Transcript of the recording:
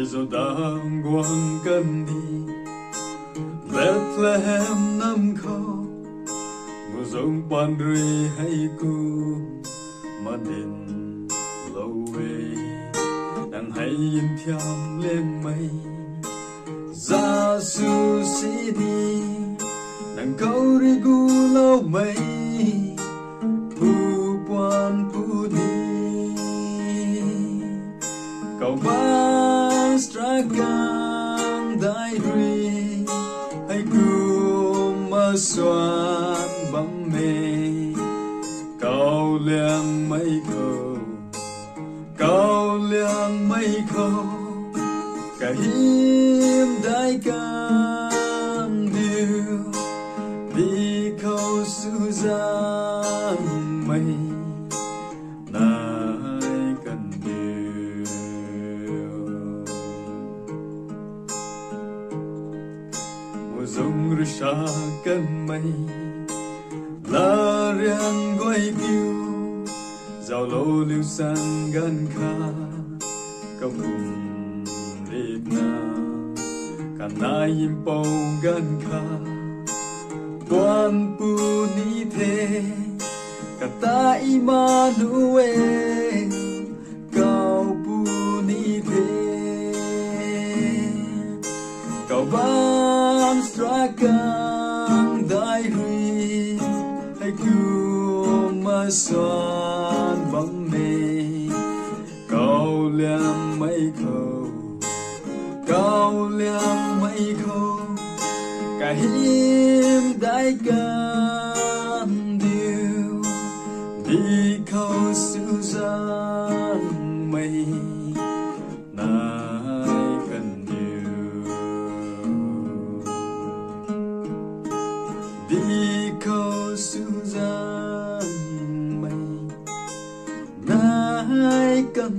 giờ đang quăng cân đi Bethlehem năm khó mùa giống ban rơi hay cô mà đến lâu về đang hay in theo lên mây ra su sĩ đi đang câu đi gu lâu mây pu quan pu đi cầu ban stragang đại ri hay cu mà xoan bấm mê cao liang mây khâu cả hiếm đại can điều đi khâu su giang mây nai cần điều mùa rông rơi xa cơn mây la riêng quay kêu giàu lô liêu sang gan kha cầm bùm liệt na cả nai im bầu gan kha quan pu ni thế cả ta Emmanuel cao pu ni thế cao ban stragang đại ri hay cứu mà xoan bấm mê cao liang mây khâu cả hiếm đại can điều đi khâu sự gian mây nai cần điều đi khâu sự gian mây nai cần